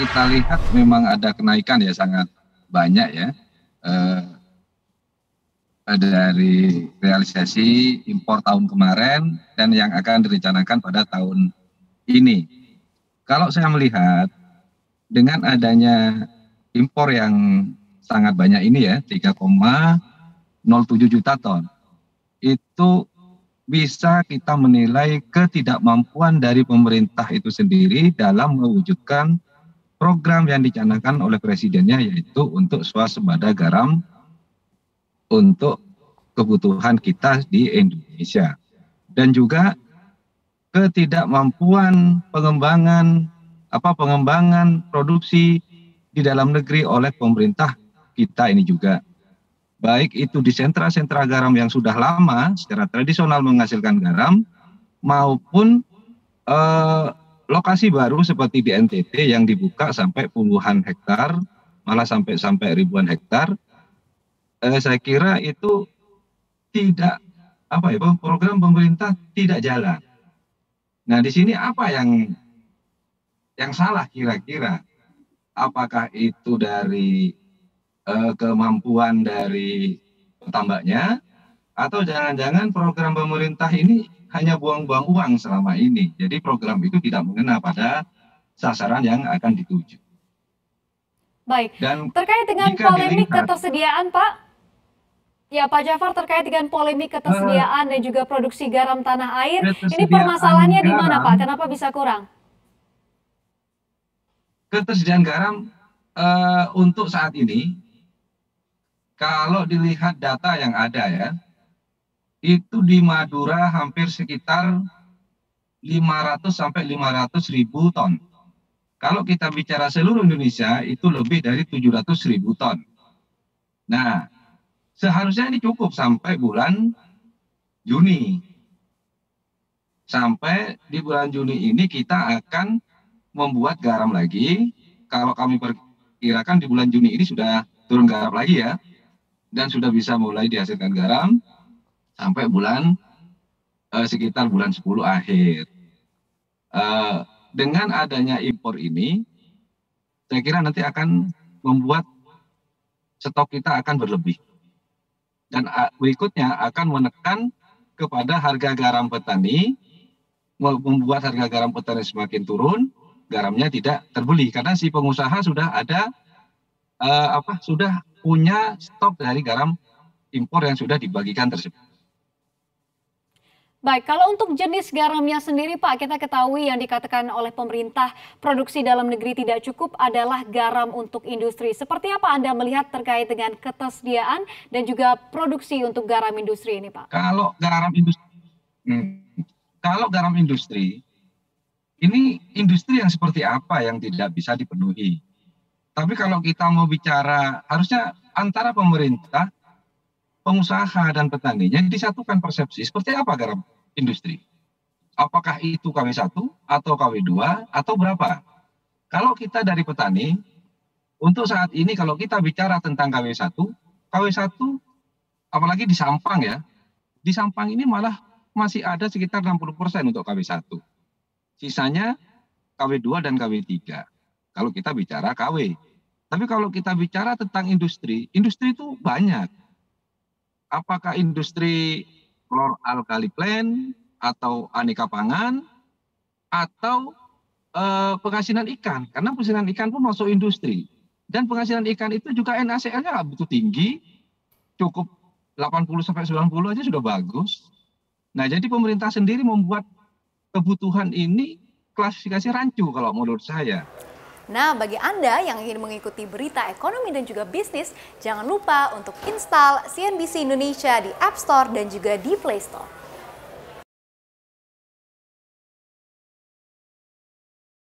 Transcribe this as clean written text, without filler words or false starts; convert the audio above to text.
kita lihat memang ada kenaikan ya sangat banyak ya eh, dari realisasi impor tahun kemarin dan yang akan direncanakan pada tahun ini. Kalau saya melihat dengan adanya impor yang sangat banyak ini ya 3,07 juta ton, itu bisa kita menilai ketidakmampuan dari pemerintah itu sendiri dalam mewujudkan program yang dicanangkan oleh presidennya, yaitu untuk swasembada garam untuk kebutuhan kita di Indonesia. Dan juga ketidakmampuan pengembangan produksi di dalam negeri oleh pemerintah kita ini juga. Baik itu di sentra-sentra garam yang sudah lama secara tradisional menghasilkan garam, maupun lokasi baru seperti di NTT yang dibuka sampai puluhan hektar, malah sampai ribuan hektar. Saya kira itu tidak program pemerintah tidak jalan. Nah, di sini apa yang salah kira-kira? Apakah itu dari kemampuan dari petambaknya, atau jangan-jangan program pemerintah ini hanya buang-buang uang selama ini. Jadi program itu tidak mengena pada sasaran yang akan dituju. Baik, Dan terkait dengan polemik ketersediaan Pak, ya Pak Jafar, terkait dengan polemik ketersediaan dan juga produksi garam tanah air, ini permasalahannya di mana Pak? Kenapa bisa kurang? Ketersediaan garam untuk saat ini, kalau dilihat data yang ada ya, itu di Madura hampir sekitar 500 sampai 500.000 ton. Kalau kita bicara seluruh Indonesia itu lebih dari 700.000 ton. Nah, seharusnya ini cukup sampai bulan Juni. Sampai di bulan Juni ini kita akan membuat garam lagi. Kalau kami perkirakan di bulan Juni ini sudah turun garam lagi ya. Dan sudah bisa mulai dihasilkan garam sampai bulan sekitar bulan 10 akhir. Dengan adanya impor ini, saya kira nanti akan membuat stok kita akan berlebih. Dan berikutnya akan menekan kepada harga garam petani, membuat harga garam petani semakin turun, garamnya tidak terbeli karena si pengusaha sudah ada sudah punya stok dari garam impor yang sudah dibagikan tersebut. Baik, kalau untuk jenis garamnya sendiri Pak, kita ketahui yang dikatakan oleh pemerintah produksi dalam negeri tidak cukup adalah garam untuk industri. Seperti apa Anda melihat terkait dengan ketersediaan dan juga produksi untuk garam industri ini Pak? Kalau garam industri, ini industri yang seperti apa yang tidak bisa dipenuhi? Tapi kalau kita mau bicara, harusnya antara pemerintah, pengusaha dan petaninya disatukan persepsi seperti apa garam industri. Apakah itu KW1 atau KW2 atau berapa? Kalau kita dari petani, untuk saat ini kalau kita bicara tentang KW1 apalagi di Sampang ya, di Sampang ini malah masih ada sekitar 60% untuk KW1. Sisanya KW2 dan KW3. Kalau kita bicara KW. Tapi kalau kita bicara tentang industri itu banyak. Apakah industri chlor-alkali plant atau aneka pangan atau penghasilan ikan? Karena penghasilan ikan pun masuk industri. Dan penghasilan ikan itu juga NaCl-nya nggak begitu tinggi, cukup 80 sampai 90 aja sudah bagus. Nah, jadi pemerintah sendiri membuat kebutuhan ini klasifikasi rancu kalau menurut saya. Nah, bagi Anda yang ingin mengikuti berita ekonomi dan juga bisnis, jangan lupa untuk install CNBC Indonesia di App Store dan juga di Play Store.